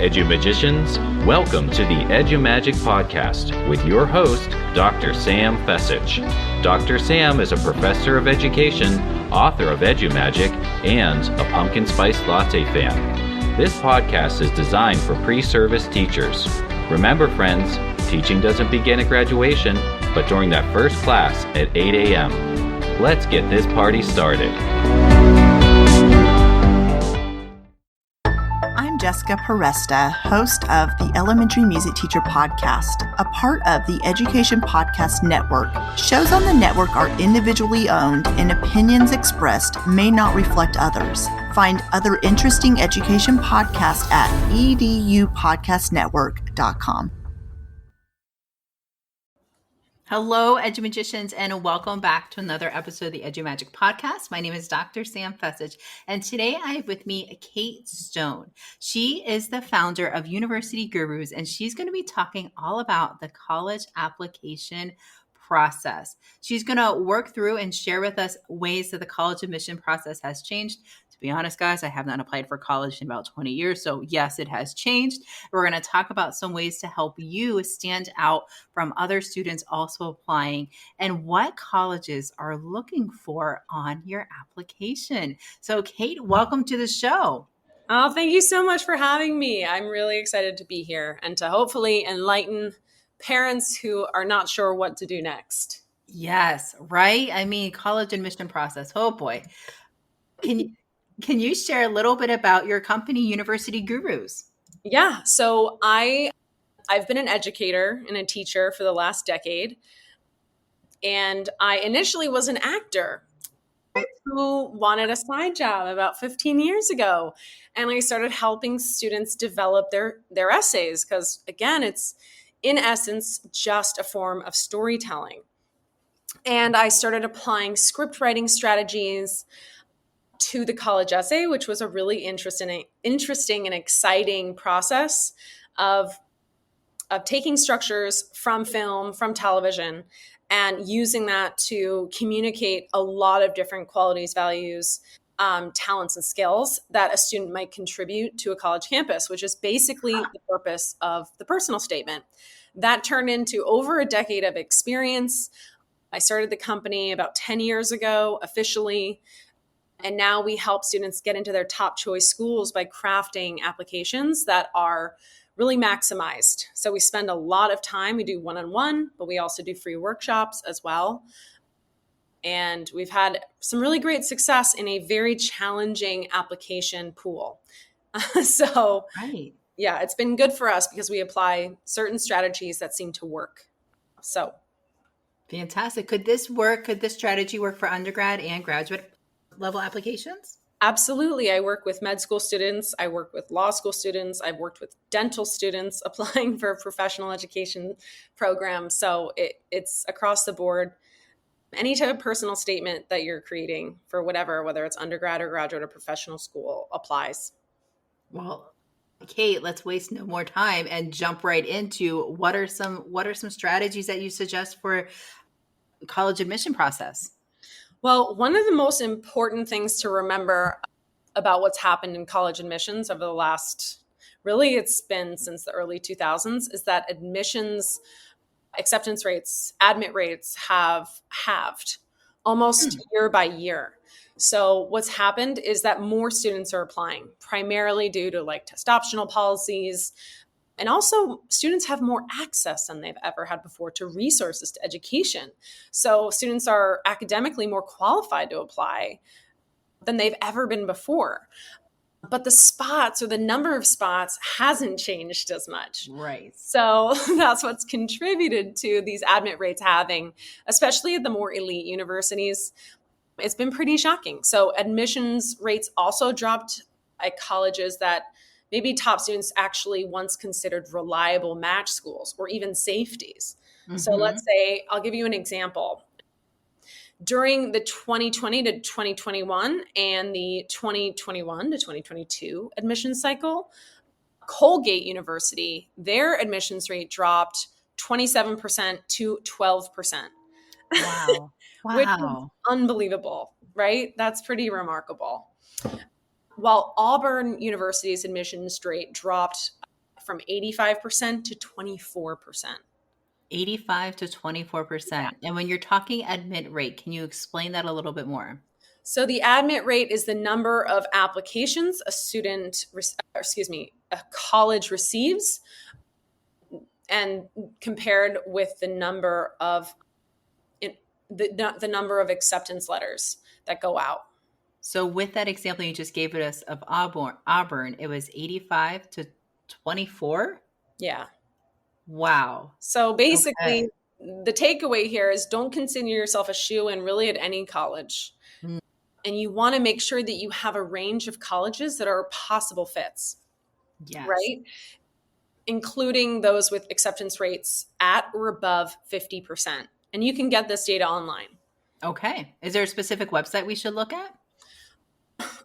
Edu-Magicians, welcome to the Edu-Magic Podcast with your host, Dr. Sam Fecich. Dr. Sam is a professor of education, author of Edu-Magic, and a pumpkin spice latte fan. This podcast is designed for pre-service teachers. Remember, friends, teaching doesn't begin at graduation, but during that first class at 8 a.m. Let's get this party started. I'm Jessica Peresta, host of the Elementary Music Teacher Podcast, a part of the Education Podcast Network. Shows on the network are individually owned and opinions expressed may not reflect others. Find other interesting education podcasts at edupodcastnetwork.com. Hello, Edu-Magicians, and welcome back to another episode of the Edu-Magic Podcast. My name is Dr. Sam Fecich, and today I have with me Kate Stone. She is the founder of University Gurus, and she's going to be talking all about the college application process. She's going to work through and share with us ways that the college admission process has changed. To be honest, guys, I have not applied for college in about 20 years. So yes, it has changed. We're going to talk about some ways to help you stand out from other students also applying and what colleges are looking for on your application. So Kate, welcome to the show. Oh, thank you so much for having me. I'm really excited to be here and to hopefully enlighten parents who are not sure what to do next. Yes, right? I mean, college admission process. Oh boy. Can you share a little bit about your company, University Gurus? Yeah, so I've been an educator and a teacher for the last decade. And I initially was an actor who wanted a side job about 15 years ago. And I started helping students develop their essays because, again, it's in essence just a form of storytelling. And I started applying script writing strategies to the college essay, which was a really interesting and exciting process of taking structures from film, from television, and using that to communicate a lot of different qualities, values, talents, and skills that a student might contribute to a college campus, which is basically the purpose of the personal statement. That turned into over a decade of experience. I started the company about 10 years ago officially. And now we help students get into their top choice schools by crafting applications that are really maximized. So we spend a lot of time. We do one-on-one, but we also do free workshops as well. And we've had some really great success in a very challenging application pool. So Right. Yeah, it's been good for us because we apply certain strategies that seem to work. So Fantastic. Could this strategy work for undergrad and graduate level applications? absolutely. I work with med school students. I work with law school students. I've worked with dental students applying for professional education programs. So it's across the board. Any type of personal statement that you're creating for whether it's undergrad or graduate or professional school applies. Well, Kate, let's waste no more time and jump right into what are some strategies that you suggest for college admission process? Well, one of the most important things to remember about what's happened in college admissions over the last, really it's been since the early 2000s, is that admissions acceptance rates, admit rates have halved almost year by year. So what's happened is that more students are applying, primarily due to like test optional policies. And also students have more access than they've ever had before to resources, to education. So students are academically more qualified to apply than they've ever been before. But the spots or the number of spots hasn't changed as much. Right. So that's what's contributed to these admit rates having, especially at the more elite universities, it's been pretty shocking. So admissions rates also dropped at colleges that maybe top students actually once considered reliable match schools or even safeties. Mm-hmm. So let's say, I'll give you an example. During the 2020 to 2021 and the 2021 to 2022 admissions cycle, Colgate University, their admissions rate dropped 27% to 12%. Wow. Which is unbelievable, right? That's pretty remarkable. While Auburn University's admissions rate dropped from 85% to 24%. 85 to 24%. And when you're talking admit rate, can you explain that a little bit more? So the admit rate is the number of applications a college receives, and compared with the number of the number of acceptance letters that go out. So with that example you just gave us of Auburn, it was 85 to 24? Yeah. Wow. So basically, Okay. the takeaway here is don't consider yourself a shoo-in really at any college. Mm. And you want to make sure that you have a range of colleges that are possible fits, Yes. right? Including those with acceptance rates at or above 50%. And you can get this data online. Okay. Is there a specific website we should look at?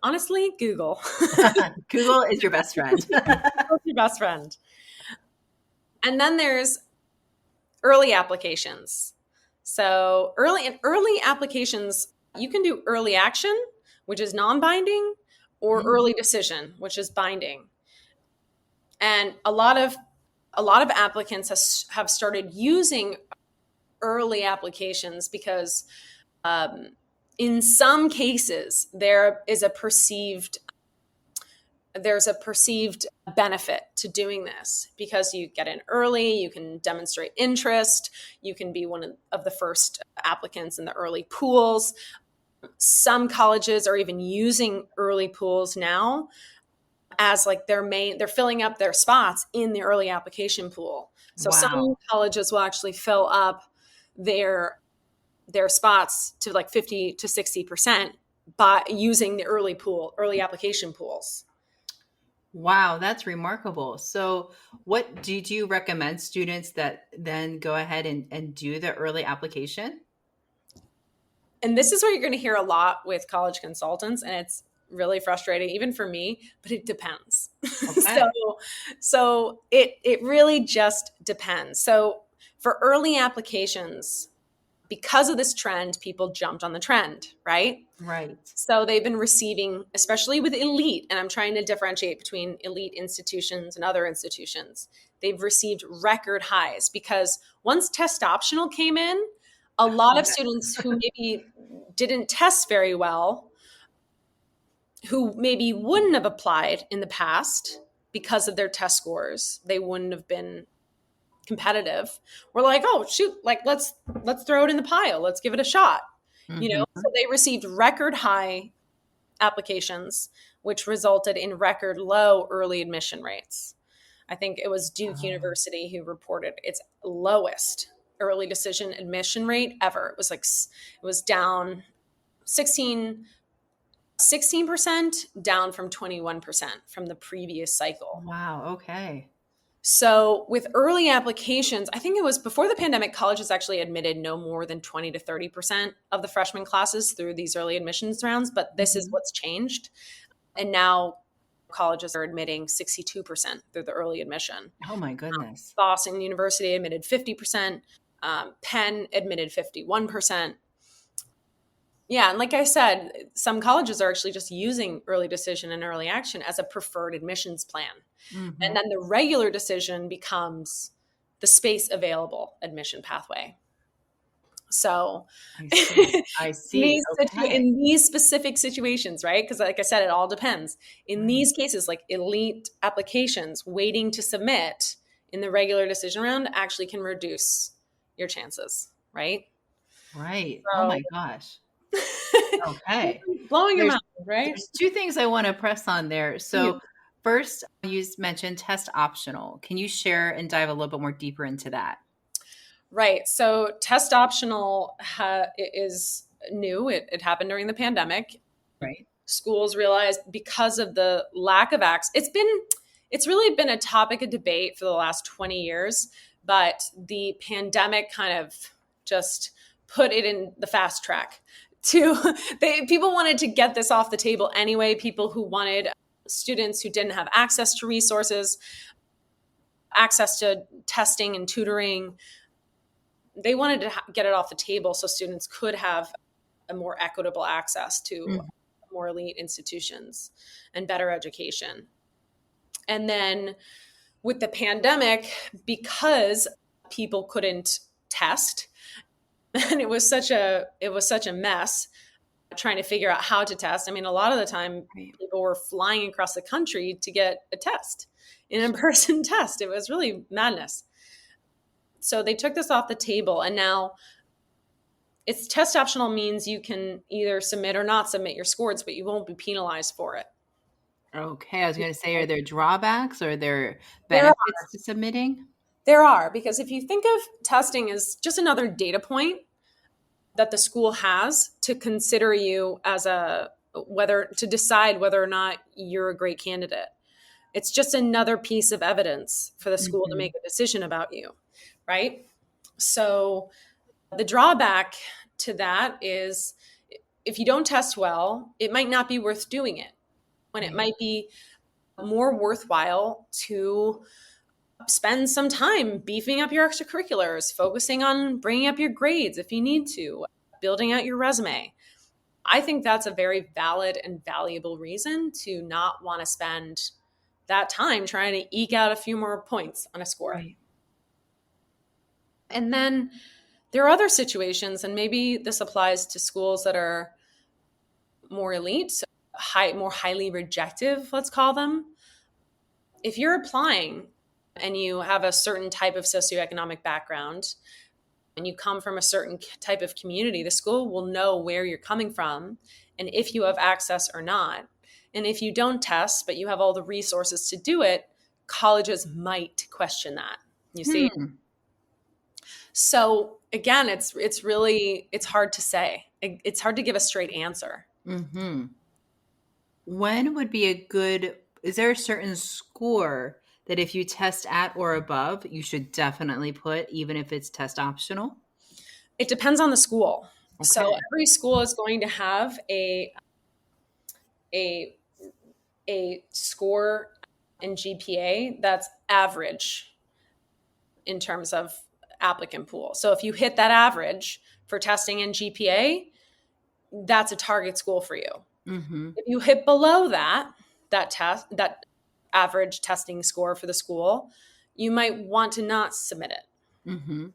Honestly, Google. Google is your best friend. Google's your best friend. And then there's early applications. So early applications, you can do early action, which is non-binding, or early decision, which is binding. And a lot of applicants have started using early applications because in some cases there's a perceived benefit to doing this because you get in early, you can demonstrate interest, you can be one of the first applicants in the early pools. Some colleges are even using early pools now as like they're filling up their spots in the early application pool. So some colleges will actually fill up their spots to like 50 to 60% by using the early application pools. Wow, that's remarkable. So what did you recommend students that then go ahead and do the early application? And this is what you're going to hear a lot with college consultants, and it's really frustrating even for me, but it depends. Okay. So it really just depends. So for early applications, because of this trend, people jumped on the trend, right? Right. So they've been receiving, especially with elite, and I'm trying to differentiate between elite institutions and other institutions. They've received record highs because once test optional came in, a lot of students who maybe didn't test very well, who maybe wouldn't have applied in the past because of their test scores, they wouldn't have been competitive. We're like, oh shoot, like let's throw it in the pile. Let's give it a shot. Mm-hmm. So they received record high applications, which resulted in record low early admission rates. I think it was Duke University who reported its lowest early decision admission rate ever. It was down 16% down from 21% from the previous cycle. Wow. Okay. So with early applications, I think it was before the pandemic, colleges actually admitted no more than 20 to 30% of the freshman classes through these early admissions rounds, but this is what's changed. And now colleges are admitting 62% through the early admission. Oh my goodness. Boston University admitted 50%. Penn admitted 51%. Yeah, and like I said, some colleges are actually just using early decision and early action as a preferred admissions plan. Mm-hmm. And then the regular decision becomes the space available admission pathway. So I see. In these specific situations, right? Because like I said, it all depends. In these cases, like elite applications waiting to submit in the regular decision round actually can reduce your chances, right? Right. So, oh my gosh. Okay. Blowing your mind, right? There's two things I want to press on there. So first, you mentioned test optional. Can you share and dive a little bit more deeper into that? Right. So test optional is new. It happened during the pandemic. Right. Schools realized because of the lack of access, it's really been a topic of debate for the last 20 years, but the pandemic kind of just put it in the fast track. People wanted to get this off the table anyway. People who wanted students who didn't have access to resources, access to testing and tutoring, they wanted to get it off the table so students could have a more equitable access to more elite institutions and better education. And then with the pandemic, because people couldn't test, and it was such a mess trying to figure out how to test. I mean, a lot of the time people were flying across the country to get a test, an in-person test. It was really madness. So they took this off the table, and now it's test optional, means you can either submit or not submit your scores, but you won't be penalized for it. Okay, I was going to say, are there drawbacks or are there benefits to submitting? There are, because if you think of testing as just another data point that the school has to consider you as to decide whether or not you're a great candidate. It's just another piece of evidence for the school to make a decision about you, right? So the drawback to that is, if you don't test well, it might not be worth doing it, when it might be more worthwhile to spend some time beefing up your extracurriculars, focusing on bringing up your grades if you need to, building out your resume. I think that's a very valid and valuable reason to not want to spend that time trying to eke out a few more points on a score. Right. And then there are other situations, and maybe this applies to schools that are more elite, more highly rejective, let's call them. If you're applying and you have a certain type of socioeconomic background and you come from a certain type of community, the school will know where you're coming from and if you have access or not. And if you don't test, but you have all the resources to do it, colleges might question that, you see? So again, it's hard to say. It's hard to give a straight answer. Mm-hmm. When would be is there a certain score that if you test at or above, you should definitely put, even if it's test optional? It depends on the school. Okay. So every school is going to have a score in GPA that's average in terms of applicant pool. So if you hit that average for testing in GPA, that's a target school for you. Mm-hmm. If you hit below that average testing score for the school, you might want to not submit it. Mm-hmm.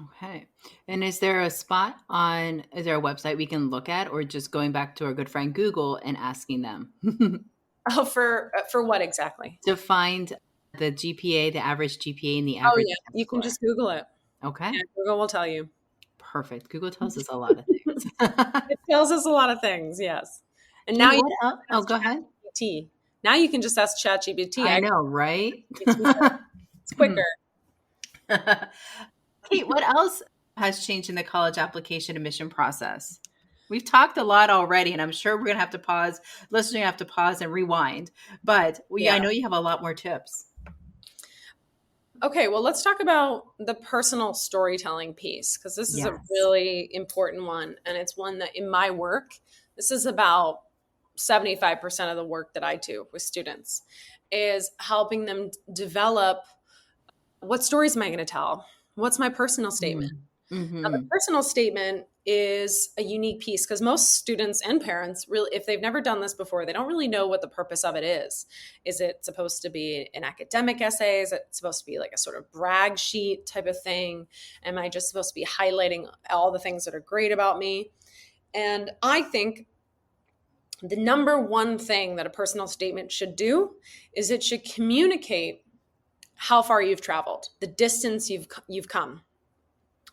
Okay. And is there a website we can look at, or just going back to our good friend Google and asking them? Oh, for what exactly? To find the GPA, the average GPA, and the average. Oh, yeah. You can just Google it. Okay. Yeah, Google will tell you. Perfect. Google tells us a lot of things. It tells us a lot of things, yes. And now go ahead. Now you can just ask ChatGPT. I know, right? It's quicker. Kate, what else has changed in the college application admission process? We've talked a lot already, and I'm sure we're going to have to pause. Listeners, have to pause and rewind. But I know you have a lot more tips. Okay, well, let's talk about the personal storytelling piece, because this is a really important one. And it's one that in my work, this is about 75% of the work that I do with students, is helping them develop, what stories am I going to tell? What's my personal statement? Mm-hmm. Now, the personal statement is a unique piece, because most students and parents, really, if they've never done this before, they don't really know what the purpose of it is. Is it supposed to be an academic essay? Is it supposed to be like a sort of brag sheet type of thing? Am I just supposed to be highlighting all the things that are great about me? And I think the number one thing that a personal statement should do is it should communicate how far you've traveled, the distance you've come.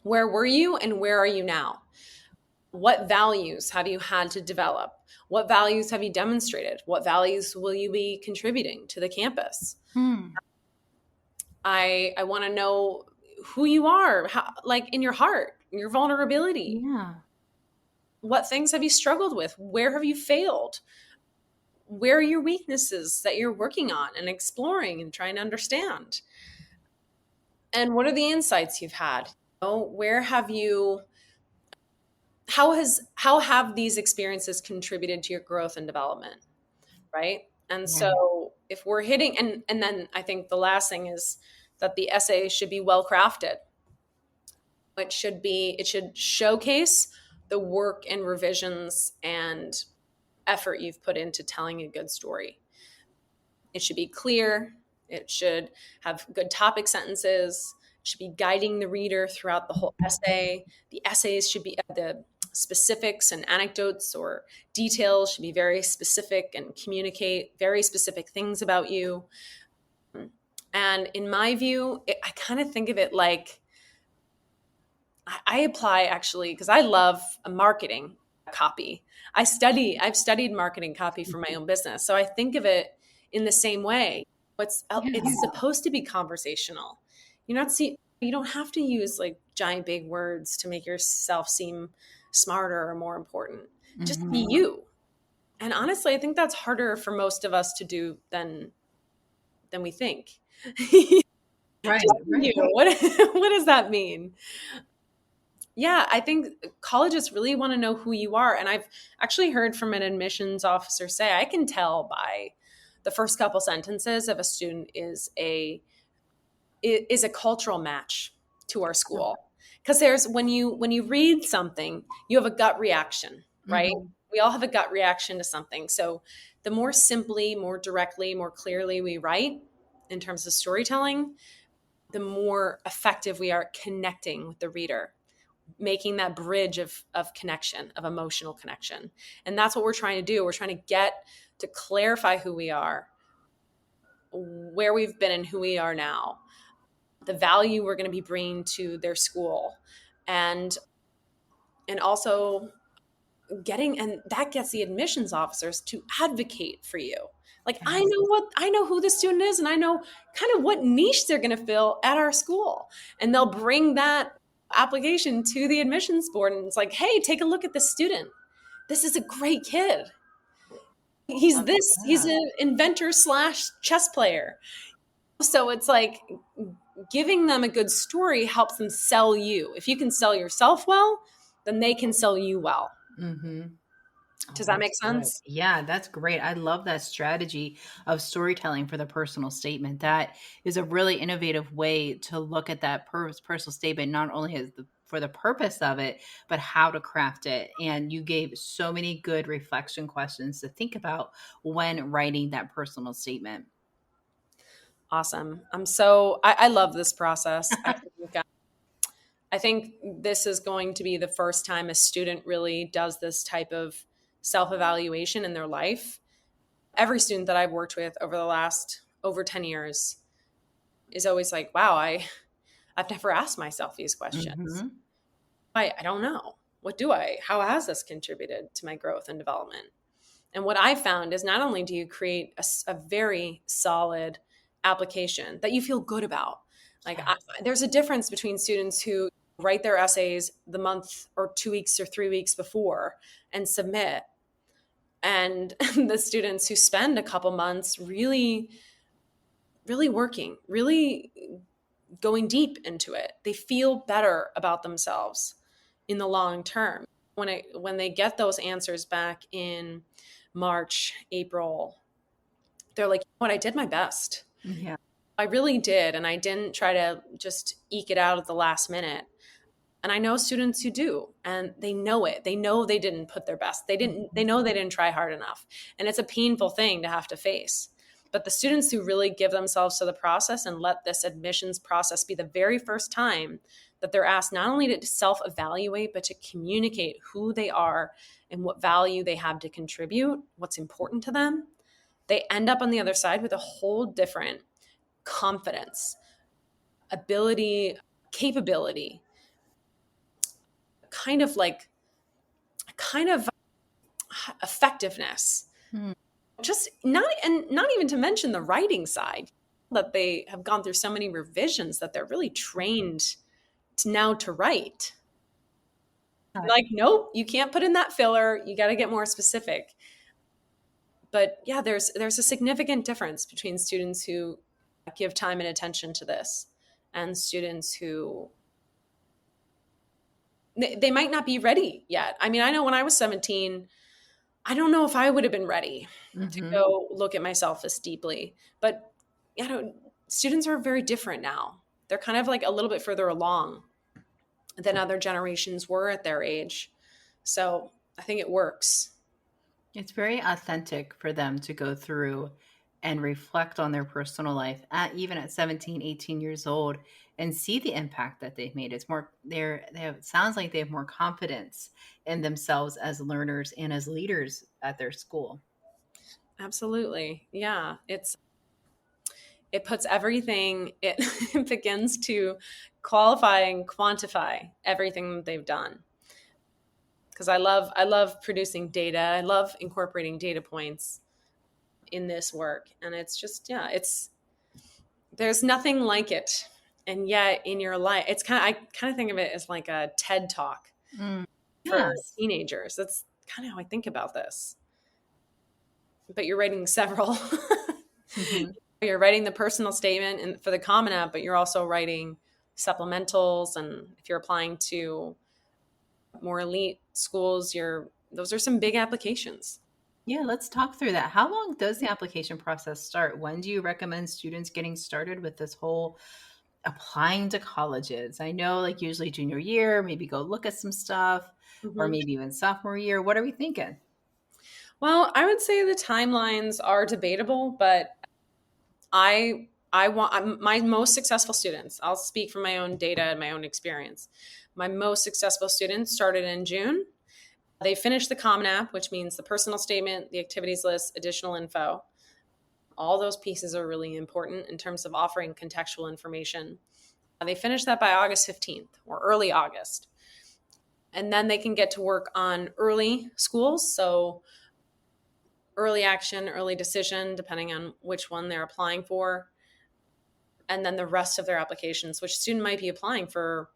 Where were you and where are you now? What values have you had to develop? What values have you demonstrated? What values will you be contributing to the campus? I want to know who you are, like in your heart, your vulnerability. Yeah. What things have you struggled with? Where have you failed? Where are your weaknesses that you're working on and exploring and trying to understand? And what are the insights you've had? Where have you, how have these experiences contributed to your growth and development? Right. And so if we're hitting, and then I think the last thing is that the essay should be well crafted. It should showcase the work and revisions and effort you've put into telling a good story. It should be clear. It should have good topic sentences. It should be guiding the reader throughout the whole essay. The essays should be the specifics and anecdotes or details should be very specific and communicate very specific things about you. And in my view, I kind of think of it like I apply actually because I love marketing copy. I've studied marketing copy for my own business. So I think of it in the same way. It's supposed to be conversational. You don't have to use like giant big words to make yourself seem smarter or more important. Just be you. And honestly, I think that's harder for most of us to do than we think. Right. You. What does that mean? Yeah, I think colleges really want to know who you are. And I've actually heard from an admissions officer say, I can tell by the first couple sentences if a student is a cultural match to our school. Because when you read something, you have a gut reaction, right? We all have a gut reaction to something. So the more simply, more directly, more clearly we write in terms of storytelling, the more effective we are at connecting with the reader, making that bridge of connection, of emotional connection. And that's what we're trying to do. We're trying to get to clarify who we are, where we've been and who we are now, the value we're going to be bringing to their school, and also and that gets the admissions officers to advocate for you. Like, I know who the student is, and I know kind of what niche they're going to fill at our school. And they'll bring that application to the admissions board, and it's like, hey, take a look at this student. This is a great kid. He's an inventor / chess player. So it's like giving them a good story helps them sell you. If you can sell yourself well, then they can sell you well. Does that make sense? Good. Yeah, that's great. I love that strategy of storytelling for the personal statement. That is a really innovative way to look at that personal statement, not only as for the purpose of it, but how to craft it. And you gave so many good reflection questions to think about when writing that personal statement. Awesome. I love this process. I think this is going to be the first time a student really does this type of self-evaluation in their life. Every student that I've worked with over the last over 10 years is always like, wow, I've never asked myself these questions. I don't know. How has this contributed to my growth and development? And what I found is not only do you create a very solid application that you feel good about, there's a difference between students who write their essays the month or 2 weeks or 3 weeks before and submit, and the students who spend a couple months really, really working, really going deep into it. They feel better about themselves in the long term. When they get those answers back in March, April, they're like, you know what, I did my best. Yeah, I really did. And I didn't try to just eke it out at the last minute. And I know students who do, and they know it. They know they didn't put their best. They know they didn't try hard enough. And it's a painful thing to have to face. But the students who really give themselves to the process and let this admissions process be the very first time that they're asked not only to self-evaluate, but to communicate who they are and what value they have to contribute, what's important to them, they end up on the other side with a whole different confidence, ability, capability, kind of effectiveness. Just not even to mention the writing side, that they have gone through so many revisions that they're really trained to write. Like, nope, you can't put in that filler. You got to get more specific. But yeah, there's a significant difference between students who give time and attention to this and students who they might not be ready yet. I mean, I know when I was 17, I don't know if I would have been ready to go look at myself as deeply. But students are very different now. They're kind of like a little bit further along than other generations were at their age. So I think it works. It's very authentic for them to go through and reflect on their personal life even at 17, 18 years old and see the impact that they've made. It's more it sounds like they have more confidence in themselves as learners and as leaders at their school. Absolutely. Yeah. It puts everything, it begins to qualify and quantify everything that they've done. Because I love producing data. I love incorporating data points in this work. And it's just, yeah, there's nothing like it. And yet in your life, I kind of think of it as like a TED talk for Yes. teenagers. That's kind of how I think about this. But you're writing several. Mm-hmm. You're writing the personal statement and for the Common App, but you're also writing supplementals. And if you're applying to more elite schools, those are some big applications. Yeah, let's talk through that. How long does the application process start? When do you recommend students getting started with this whole applying to colleges? I know like usually junior year, maybe go look at some stuff, or Mm-hmm. maybe even sophomore year. What are we thinking? Well, I would say the timelines are debatable, but I want my most successful students. I'll speak from my own data and my own experience. My most successful students started in June. They finished the Common App, which means the personal statement, the activities list, additional info. All those pieces are really important in terms of offering contextual information. They finished that by August 15th or early August. And then they can get to work on early schools. So early action, early decision, depending on which one they're applying for. And then the rest of their applications, which student might be applying for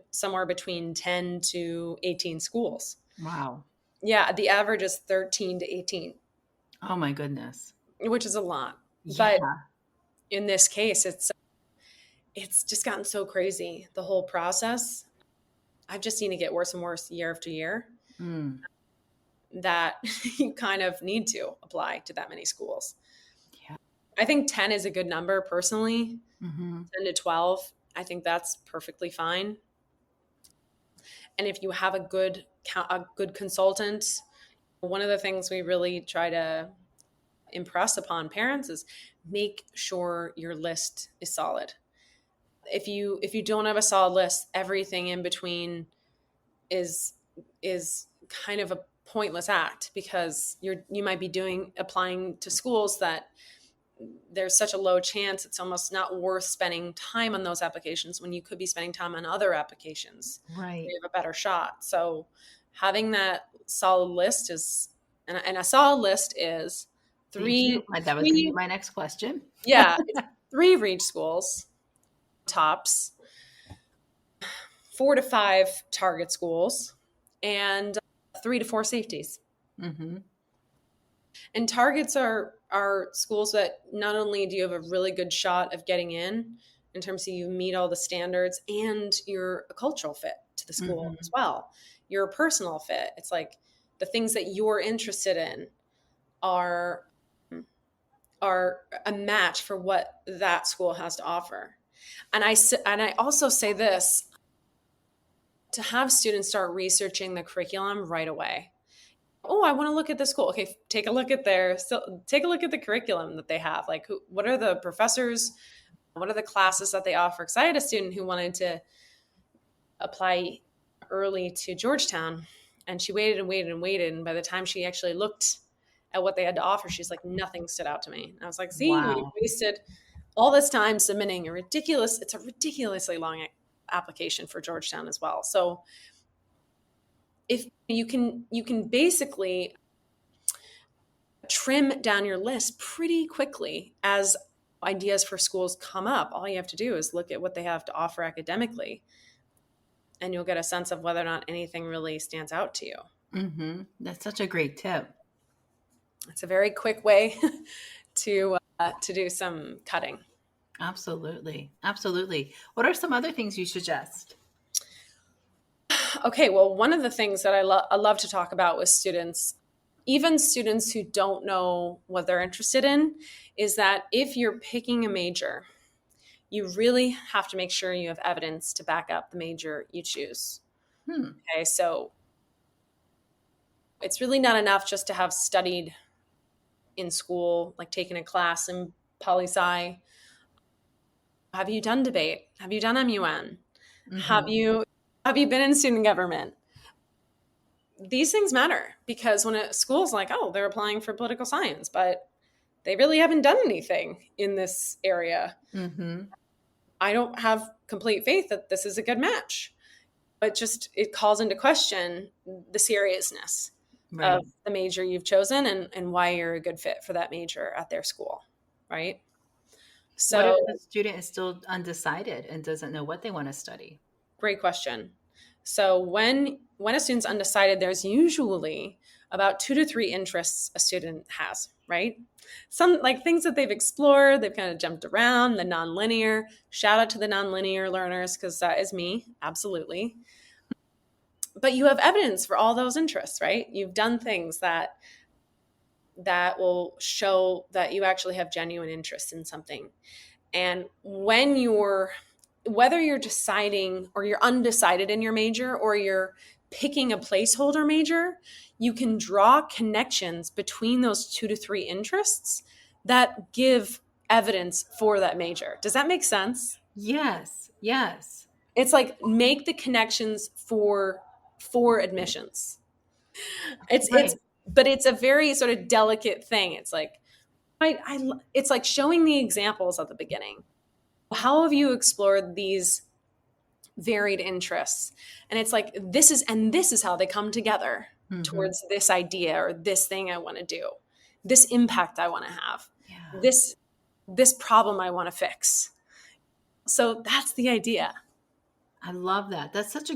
somewhere between 10 to 18 schools. Wow. Yeah, the average is 13 to 18. Oh my goodness. Which is a lot. Yeah. But in this case, it's just gotten so crazy, the whole process. I've just seen it get worse and worse year after year. That you kind of need to apply to that many schools. Yeah. I think 10 is a good number personally. 10 to 12, I think that's perfectly fine. And if you have a good consultant, one of the things we really try to impress upon parents is make sure your list is solid. If you don't have a solid list, everything in between is kind of a pointless act, because you might be applying to schools that there's such a low chance it's almost not worth spending time on those applications when you could be spending time on other applications. Right. You have a better shot. So having that solid list and a solid list is three. That was going to be my next question. Yeah. 3 reach schools, tops, 4 to 5 target schools, and 3 to 4 safeties. Mm-hmm. And targets are schools that not only do you have a really good shot of getting in terms of you meet all the standards, and you're a cultural fit to the school as well. You're a personal fit. It's like the things that you're interested in are a match for what that school has to offer. And I also say this, to have students start researching the curriculum right away. Oh, I want to look at the school. Okay, take a look at the curriculum that they have. Like, what are the professors? What are the classes that they offer? Because I had a student who wanted to apply early to Georgetown, and she waited and waited and waited. And by the time she actually looked at what they had to offer, she's like, nothing stood out to me. And I was like, see, you wasted all this time submitting it's a ridiculously long application for Georgetown as well. So if you can basically trim down your list pretty quickly as ideas for schools come up. All you have to do is look at what they have to offer academically, and you'll get a sense of whether or not anything really stands out to you. Mm-hmm. That's such a great tip. It's a very quick way to do some cutting. Absolutely. Absolutely. What are some other things you suggest? Okay, well, one of the things that I love to talk about with students, even students who don't know what they're interested in, is that if you're picking a major, you really have to make sure you have evidence to back up the major you choose. Okay, so it's really not enough just to have studied in school, like taking a class in poli-sci? Have you done debate? Have you done MUN? Have you been in student government? These things matter because when a school's like, oh, they're applying for political science, but they really haven't done anything in this area. I don't have complete faith that this is a good match. But just it calls into question the seriousness of the major you've chosen and why you're a good fit for that major at their school, right? So what if the student is still undecided and doesn't know what they want to study? great question. So when a student's undecided, there's usually about 2 to 3 interests a student has, right? Some like things that they've explored, they've kind of jumped around, the nonlinear. Shout out to the nonlinear learners because that is me, absolutely. But you have evidence for all those interests, right? You've done things that will show that you actually have genuine interest in something. And whether you're deciding or you're undecided in your major or you're picking a placeholder major, you can draw connections between those 2 to 3 interests that give evidence for that major. Does that make sense? Yes. It's like make the connections for admissions. But it's a very sort of delicate thing. It's like it's like showing the examples at the beginning. How have you explored these varied interests? And it's like this is how they come together towards this idea or this thing I want to do, this impact I want to have, this problem I want to fix. So that's the idea. I love that. That was such a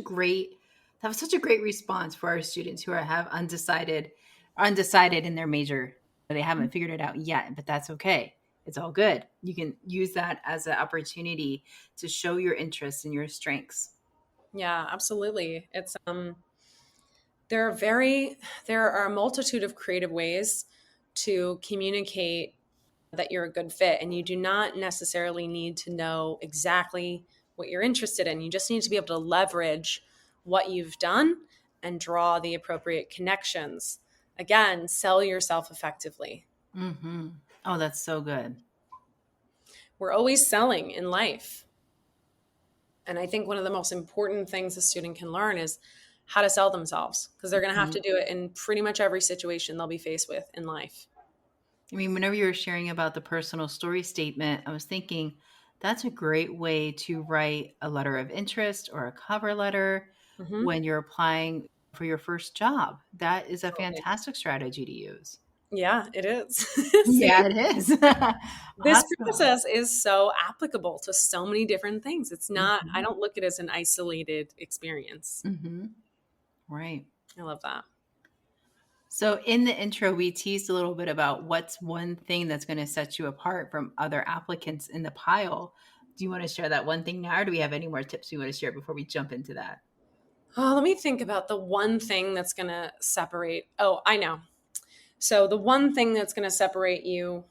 great response for our students who have undecided in their major. They haven't figured it out yet, but that's okay. It's all good. You can use that as an opportunity to show your interests and your strengths. Yeah, absolutely. It's there are a multitude of creative ways to communicate that you're a good fit, and you do not necessarily need to know exactly what you're interested in. You just need to be able to leverage what you've done and draw the appropriate connections. Again, sell yourself effectively. Oh, that's so good. We're always selling in life. And I think one of the most important things a student can learn is how to sell themselves, because they're going to have to do it in pretty much every situation they'll be faced with in life. I mean, whenever you were sharing about the personal story statement, I was thinking that's a great way to write a letter of interest or a cover letter when you're applying for your first job. That is a fantastic strategy to use. Yeah, it is. Yeah, it is. This process is so applicable to so many different things. It's not, I don't look at it as an isolated experience. Right. I love that. So in the intro, we teased a little bit about what's one thing that's going to set you apart from other applicants in the pile. Do you want to share that one thing now, or do we have any more tips we want to share before we jump into that? Oh, let me think about the one thing that's going to separate. Oh, I know. So the one thing that's going to separate you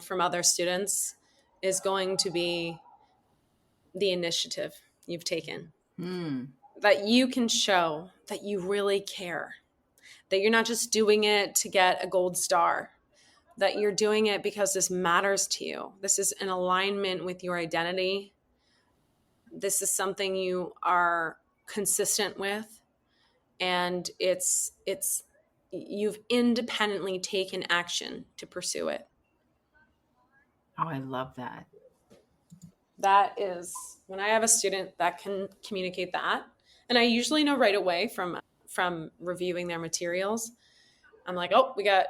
from other students is going to be the initiative you've taken. That you can show that you really care, that you're not just doing it to get a gold star, that you're doing it because this matters to you. This is in alignment with your identity. This is something you are consistent with, and it's you've independently taken action to pursue it. Oh, I love that. That is when I have a student that can communicate that, and I usually know right away from reviewing their materials. I'm like, oh, we got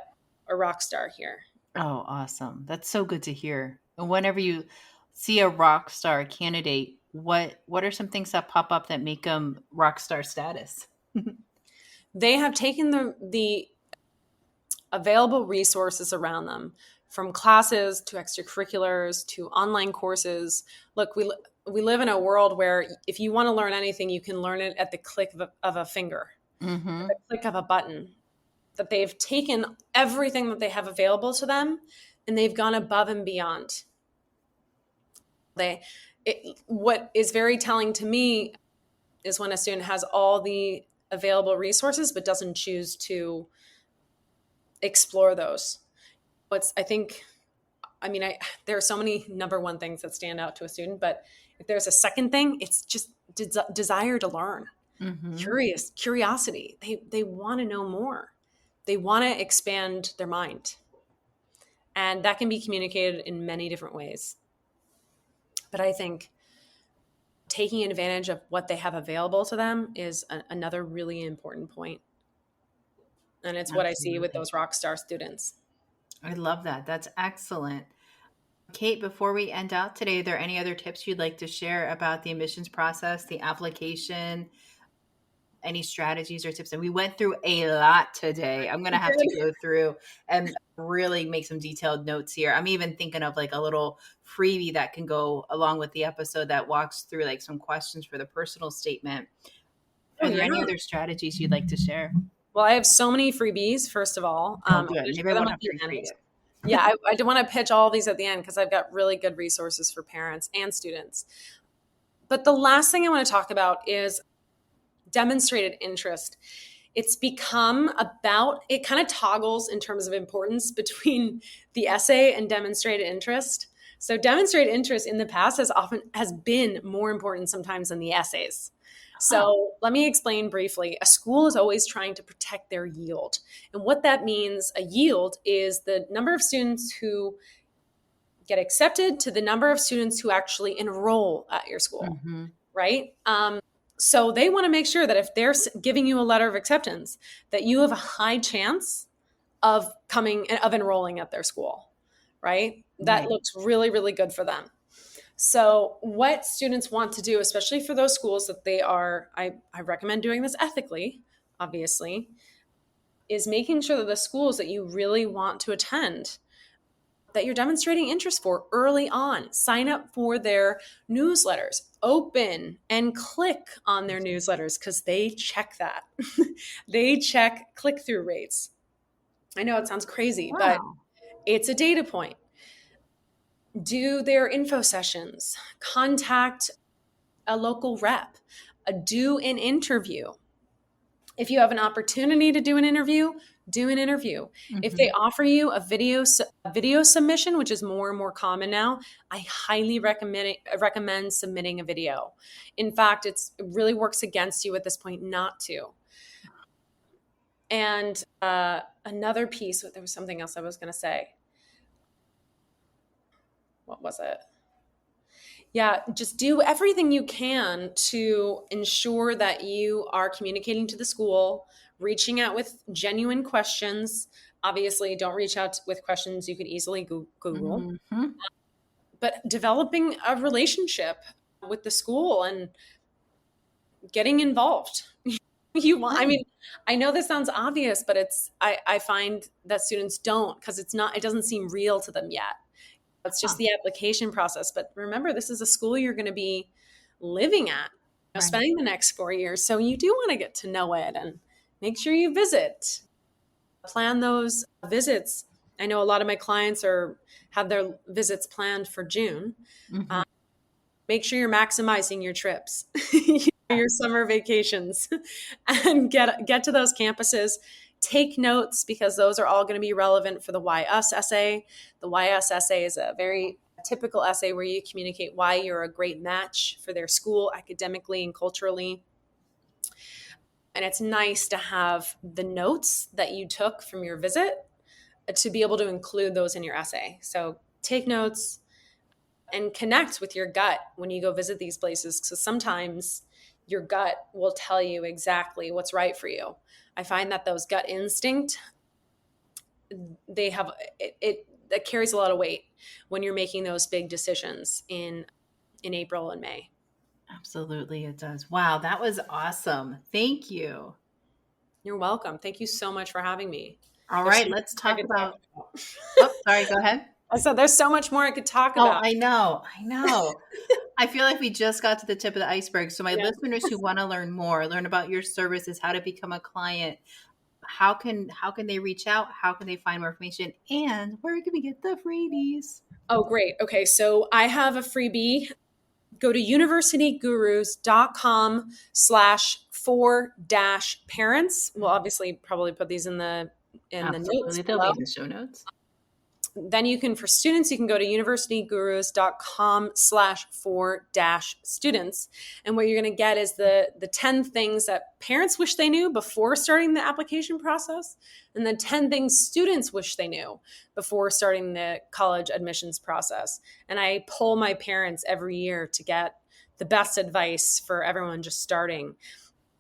a rock star here. Oh, awesome. That's so good to hear. And whenever you see a rock star candidate, what are some things that pop up that make them rock star status? They have taken the available resources around them, from classes to extracurriculars to online courses. Look, we live in a world where if you want to learn anything, you can learn it at the click of a finger, at the click of a button. That they've taken everything that they have available to them and they've gone above and beyond. What is very telling to me is when a student has all the available resources but doesn't choose to explore those. there are so many number one things that stand out to a student, but if there's a second thing, it's just desire to learn, curiosity. They want to know more. They want to expand their mind. And that can be communicated in many different ways. But I think taking advantage of what they have available to them is another really important point. And it's what I see with those rock star students. I love that. That's excellent. Kate, before we end out today, are there any other tips you'd like to share about the admissions process, the application, any strategies or tips? And we went through a lot today. I'm going to have to go through and really make some detailed notes here. I'm even thinking of like a little freebie that can go along with the episode that walks through like some questions for the personal statement. Are there any other strategies you'd like to share? Well, I have so many freebies, first of all. Good. Maybe I won't have to read it. Yeah, I do want to pitch all these at the end because I've got really good resources for parents and students. But the last thing I want to talk about is demonstrated interest. It's become it kind of toggles in terms of importance between the essay and demonstrated interest. So demonstrated interest in the past has been more important sometimes than the essays. So let me explain briefly. A school is always trying to protect their yield. And what that means, a yield is the number of students who get accepted to the number of students who actually enroll at your school, right? So they want to make sure that if they're giving you a letter of acceptance, that you have a high chance of enrolling at their school, right? That looks really, really good for them. So what students want to do, especially for those schools that I recommend doing this ethically, obviously, is making sure that the schools that you really want to attend, that you're demonstrating interest for early on. Sign up for their newsletters, open and click on their newsletters because they check that. They check click-through rates. I know it sounds crazy, but it's a data point. Do their info sessions, contact a local rep, do an interview. If you have an opportunity to do an interview, do an interview. If they offer you a video submission, which is more and more common now, I highly recommend submitting a video. In fact, it really works against you at this point not to. And another piece, there was something else I was going to say. What was it? Yeah, just do everything you can to ensure that you are communicating to the school, reaching out with genuine questions. Obviously, don't reach out with questions you could easily Google. But developing a relationship with the school and getting involved. I know this sounds obvious, but I find that students don't because it doesn't seem real to them yet. It's just the application process. But remember, this is a school you're going to be living at, spending the next 4 years. So you do want to get to know it and make sure you visit. Plan those visits. I know a lot of my clients have their visits planned for June. Make sure you're maximizing your trips, your summer vacations, and get to those campuses. Take notes because those are all going to be relevant for the Why Us essay. The Why Us essay is a very typical essay where you communicate why you're a great match for their school academically and culturally. And it's nice to have the notes that you took from your visit to be able to include those in your essay. So take notes and connect with your gut when you go visit these places, because sometimes your gut will tell you exactly what's right for you. I find that those gut instinct, that carries a lot of weight when you're making those big decisions in April and May. Absolutely, it does. Wow, that was awesome. Thank you. You're welcome. Thank you so much for having me. All right, let's talk about. Oh, sorry, go ahead. So there's so much more I could talk about. Oh, I know. I feel like we just got to the tip of the iceberg. So my listeners who want to learn more, learn about your services, how to become a client, how can they reach out? How can they find more information? And where can we get the freebies? Oh, great. Okay, so I have a freebie. Go to universitygurus.com/4-parents. We'll obviously probably put these in the notes. They'll be in the show notes. Then for students, you can go to universitygurus.com/4-students. And what you're going to get is the 10 things that parents wish they knew before starting the application process, and the 10 things students wish they knew before starting the college admissions process. And I poll my parents every year to get the best advice for everyone just starting.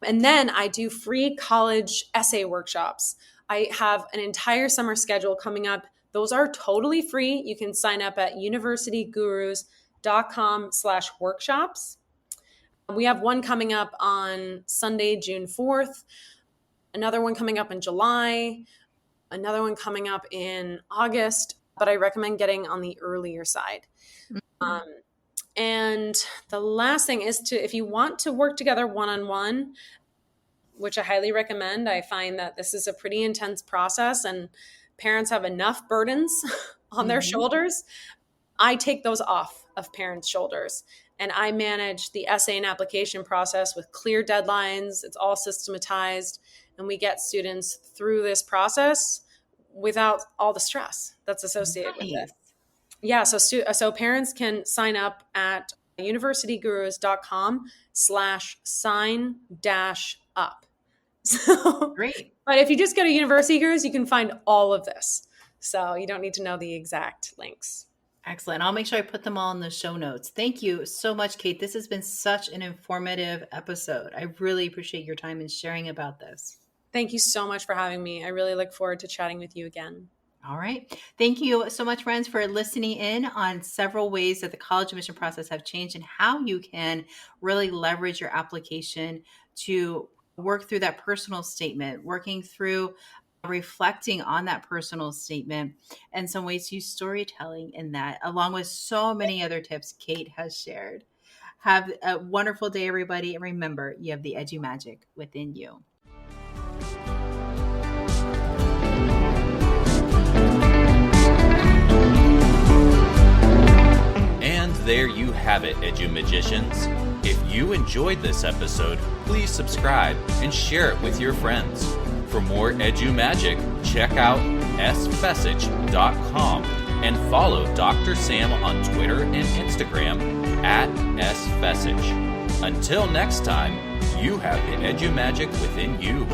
And then I do free college essay workshops. I have an entire summer schedule coming up. Those are totally free. You can sign up at universitygurus.com/workshops. We have one coming up on Sunday, June 4th, another one coming up in July, another one coming up in August, but I recommend getting on the earlier side. Mm-hmm. And the last thing is if you want to work together one-on-one, which I highly recommend, I find that this is a pretty intense process and parents have enough burdens on their shoulders. I take those off of parents' shoulders and I manage the essay and application process with clear deadlines. It's all systematized and we get students through this process without all the stress that's associated with it. Yeah, so parents can sign up at universitygurus.com/sign-up. So great. But if you just go to University Gurus, you can find all of this. So you don't need to know the exact links. Excellent. I'll make sure I put them all in the show notes. Thank you so much, Kate. This has been such an informative episode. I really appreciate your time and sharing about this. Thank you so much for having me. I really look forward to chatting with you again. All right. Thank you so much, friends, for listening in on several ways that the college admission process have changed and how you can really leverage your application to work through that personal statement, working through reflecting on that personal statement, and some ways to use storytelling in that, along with so many other tips Kate has shared. Have a wonderful day, everybody. And remember, you have the Edu Magic within you. And there you have it, Edu Magicians. If you enjoyed this episode, please subscribe and share it with your friends. For more Edu Magic, check out sfecich.com and follow Dr. Sam on Twitter and Instagram at sfecich. Until next time, you have the Edu Magic within you.